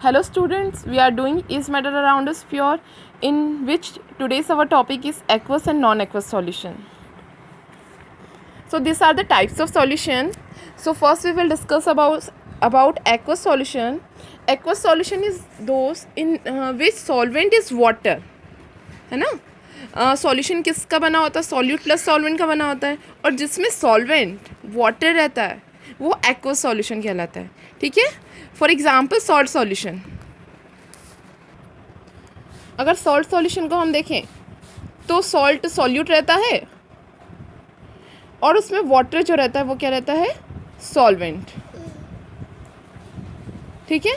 Hello students, we are doing Is Matter Around Us Pure, in which today's our topic is aqueous and non-aqueous solution. So these are the types of solution. So first we will discuss about aqueous solution. Aqueous solution is those in which solvent is water, है ना. Solution किसका बना होता है? Solute plus solvent का बना होता है, और जिसमें सॉल्वेंट वाटर रहता है वो एक्वस सॉल्यूशन कहलाता है. ठीक है. For example salt solution. अगर सॉल्ट सॉल्यूशन को हम देखें तो सॉल्ट सॉल्यूट रहता है और उसमें वाटर जो रहता है वो क्या रहता है? सॉल्वेंट. ठीक है.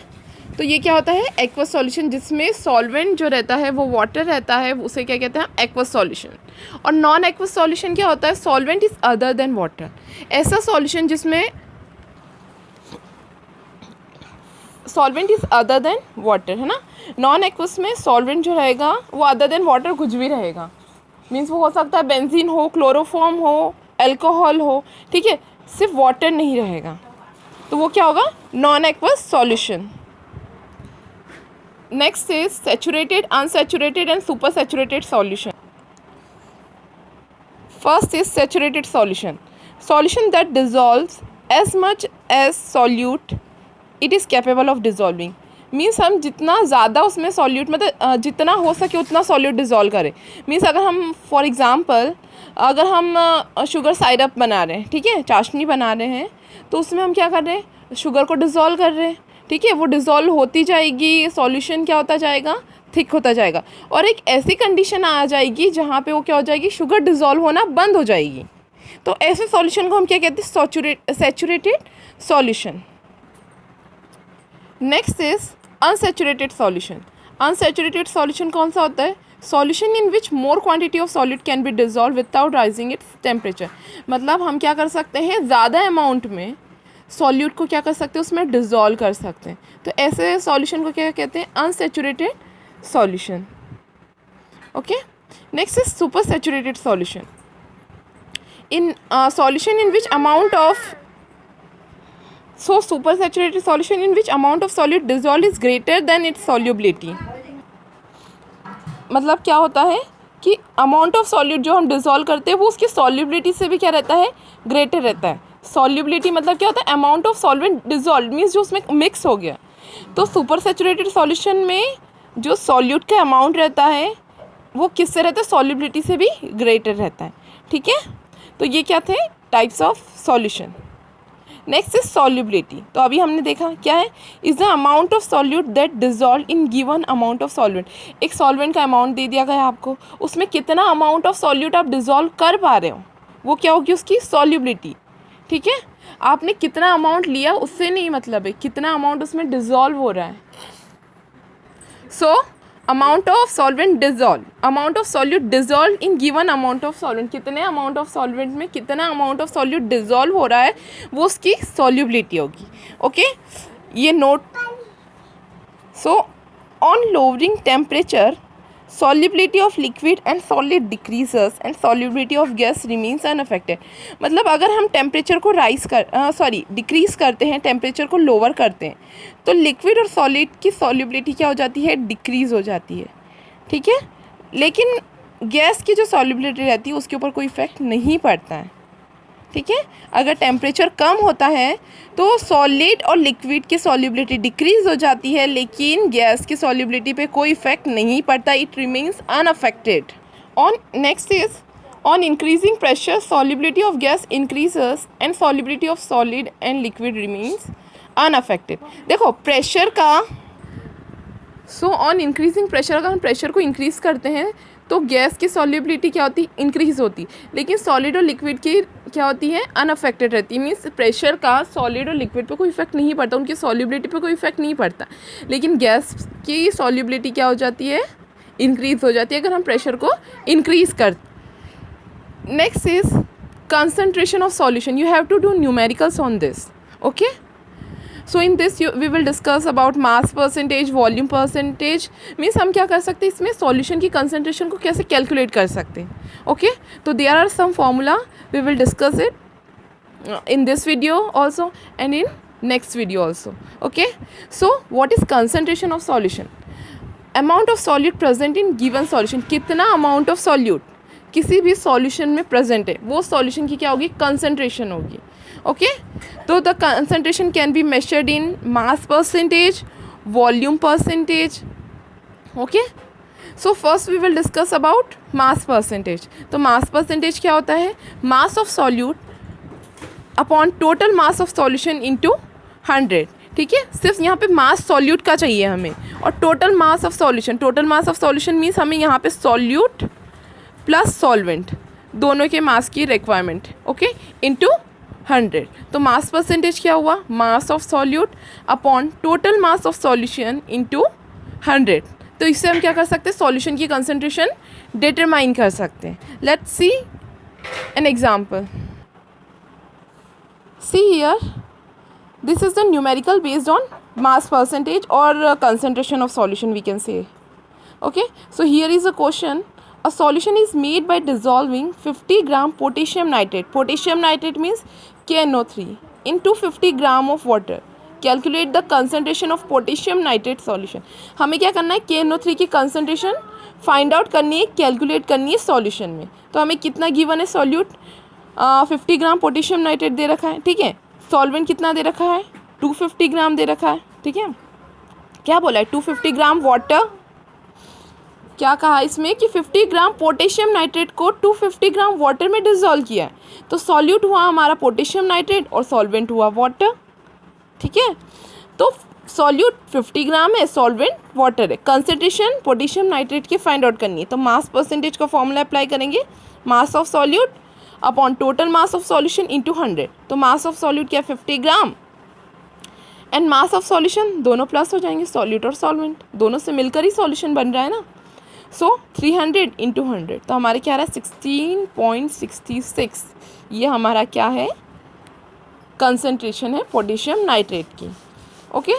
तो ये क्या होता है? एक्वस सॉल्यूशन, जिसमें सॉल्वेंट जो रहता है वो वाटर रहता है, उसे क्या कहते हैं? Aqueous solution. और नॉन एक्वस सॉल्यूशन क्या होता है? Solvent is other than water. ऐसा सॉल्यूशन जिसमें solvent is other than water, है ना. नॉन एक्वस में सॉल्वेंट जो रहेगा वो अदर देन वाटर कुछ भी रहेगा. मीन्स वो हो सकता है बेंजीन हो, क्लोरोफॉर्म हो, अल्कोहल हो. ठीक है. सिर्फ वाटर नहीं रहेगा, तो वो क्या होगा? Non aqueous solution. Next is saturated, unsaturated and supersaturated solution. First is saturated solution. Solution that dissolves as much as solute it is capable of dissolving. Means हम जितना ज़्यादा उसमें सॉल्यूट, मतलब जितना हो सके उतना सॉल्यूट डिज़ोल्व करें. मीन्स अगर हम फॉर एग्ज़ाम्पल अगर हम शुगर साइरप बना रहे हैं, ठीक है, चाशनी बना रहे हैं, तो उसमें हम क्या कर रहे हैं? शुगर को डिज़ोल्व कर रहे हैं. ठीक है. वो डिज़ोल्व होती जाएगी, सॉल्यूशन क्या होता जाएगा? थिक होता जाएगा. और एक ऐसी कंडीशन आ जाएगी जहाँ पे वो क्या हो जाएगी? शुगर डिज़ोल्व होना बंद हो जाएगी. तो ऐसे सॉल्यूशन को हम क्या कहते हैं? Saturated solution. Next is unsaturated solution. Unsaturated solution कौन सा होता है? Solution in which more quantity of solute can be dissolve without rising its temperature. मतलब हम क्या कर सकते हैं? ज़्यादा अमाउंट में सॉल्यूट को क्या कर सकते हैं? उसमें डिज़ोल्व कर सकते हैं. तो ऐसे सॉल्यूशन को क्या कहते हैं? Unsaturated solution. Okay. Next is super saturated solution. In solution in which amount of super saturated solution in which amount of solute dissolve is greater than it's solubility. मतलब क्या होता है कि अमाउंट ऑफ सॉल्यूट जो हम dissolve करते हैं वो उसकी सॉल्युबिलिटी से भी क्या रहता है? ग्रेटर रहता है. सॉल्युबिलिटी मतलब क्या होता है? Amount of solvent dissolve means जो उसमें मिक्स हो गया. तो सुपर सैचुरेटेड सॉल्यूशन में जो सॉल्यूट का अमाउंट रहता है वो किससे रहता है? सॉल्युबिलिटी से भी ग्रेटर रहता है. ठीक है. तो ये क्या थे? Types of solution. Next is solubility. तो अभी हमने देखा क्या है? Is the amount of solute that dissolve in given amount of solvent. एक सॉल्वेंट का अमाउंट दे दिया गया आपको, उसमें कितना अमाउंट ऑफ सॉल्यूट आप डिज़ोल्व कर पा रहे हो वो क्या होगी? उसकी सॉल्युबिलिटी. ठीक है. आपने कितना अमाउंट लिया उससे नहीं मतलब है, कितना अमाउंट उसमें डिज़ोल्व हो रहा है. So amount of solvent dissolve, amount of solute dissolve in given amount of solvent. कितने अमाउंट ऑफ सॉल्वेंट में कितना अमाउंट ऑफ सॉल्यूट डिज़ोल्व हो रहा है वो उसकी सॉल्युबिलिटी होगी. ओके. ये note. So on lowering temperature solubility of liquid and solid decreases and solubility of gas remains unaffected. मतलब अगर हम टेम्परेचर को डिक्रीज़ करते हैं, टेम्परेचर को लोअर करते हैं, तो लिक्विड और सॉलिड की सॉल्युबिलिटी क्या हो जाती है? डिक्रीज़ हो जाती है. ठीक है. लेकिन गैस की जो सॉल्युबिलिटी रहती है उसके ऊपर कोई इफेक्ट नहीं पड़ता है. ठीक है. अगर टेम्परेचर कम होता है तो सॉलिड और लिक्विड की सॉल्युबिलिटी डिक्रीज़ हो जाती है, लेकिन गैस की सॉल्युबिलिटी पे कोई इफेक्ट नहीं पड़ता. It remains unaffected. On next is on increasing pressure solubility of gas increases and solubility of solid and liquid remains unaffected. देखो प्रेशर का, ऑन इंक्रीजिंग प्रेशर, अगर हम प्रेशर को इंक्रीज़ करते हैं तो गैस की सॉल्युबिलिटी क्या होती? इंक्रीज़ होती. लेकिन सॉलिड और लिक्विड की क्या होती है? अनअफेक्टेड रहती है. मीन्स प्रेशर का सॉलिड और लिक्विड पे कोई इफेक्ट नहीं पड़ता, उनकी सॉल्युबिलिटी पे कोई इफेक्ट नहीं पड़ता. लेकिन गैस की सॉल्युबिलिटी क्या हो जाती है? इंक्रीज़ हो जाती है अगर हम प्रेशर को इंक्रीज़ कर. Next is concentration of solution. You have to do numericals on this. Okay. So in this we will discuss about mass percentage, volume percentage. Means हम क्या कर सकते हैं? इसमें सॉल्यूशन की कंसनट्रेशन को कैसे कैलकुलेट कर सकते हैं. ओके. तो there are some formula, we will discuss it in this video also and in next video also. Okay, so what is concentration of solution? Amount of solute present in given solution. कितना amount of solute किसी भी solution में present है वो solution की क्या होगी, concentration होगी. ओके, तो the concentration can be measured in mass percentage, volume percentage. Okay, so first we will discuss about mass percentage. तो मास परसेंटेज क्या होता है, mass of solute upon total mass of solution into 100. ठीक है, सिर्फ यहाँ पे मास सॉल्यूट का चाहिए हमें, और total mass of solution, total mass of solution means हमें यहाँ पे सॉल्यूट प्लस सॉल्वेंट दोनों के मास की रिक्वायरमेंट. Okay, into 100. तो मास परसेंटेज क्या हुआ, मास of solute upon total mass of solution into 100. तो इससे हम क्या कर सकते हैं, सॉल्यूशन की कंसंट्रेशन डिटरमाइन कर सकते हैं. Let's see an example. See here, this is the numerical based on mass percentage or concentration of solution we can say. Okay, so here is a question. A solution is made by dissolving 50 gram potassium nitrate. Potassium nitrate means KNO3 into 50 gram of water. Calculate the concentration of potassium nitrate solution. हमें क्या करना है, KNO3 की concentration find out करनी है, calculate करनी है solution में. तो हमें कितना given है solute, 50 ग्राम पोटेशियम नाइट्रेट दे रखा है. ठीक है, सॉल्वेंट कितना दे रखा है, 250 ग्राम दे रखा है. ठीक है, क्या बोला है, 250 ग्राम वाटर. क्या कहा इसमें कि 50 ग्राम पोटेशियम नाइट्रेट को 250 ग्राम वाटर में डिसॉल्व किया है. तो सॉल्यूट हुआ हमारा पोटेशियम नाइट्रेट और सॉल्वेंट हुआ वाटर. ठीक है, तो सॉल्यूट 50 ग्राम है, सॉल्वेंट वाटर है. कंसंट्रेशन पोटेशियम नाइट्रेट की फाइंड आउट करनी है. तो मास परसेंटेज का फॉर्मूला अप्लाई करेंगे, मास of solute upon total mass of solution into 100. तो मास ऑफ सॉल्यूट क्या 50 gram and mass of solution दोनों प्लस हो जाएंगे, सॉल्यूट और सॉल्वेंट दोनों से मिलकर ही सॉल्यूशन बन रहा है ना. सो 300 इंटू 100, तो हमारे क्या रहा है 16.66. ये हमारा क्या है, कंसंट्रेशन है पोटेशियम नाइट्रेट की. ओके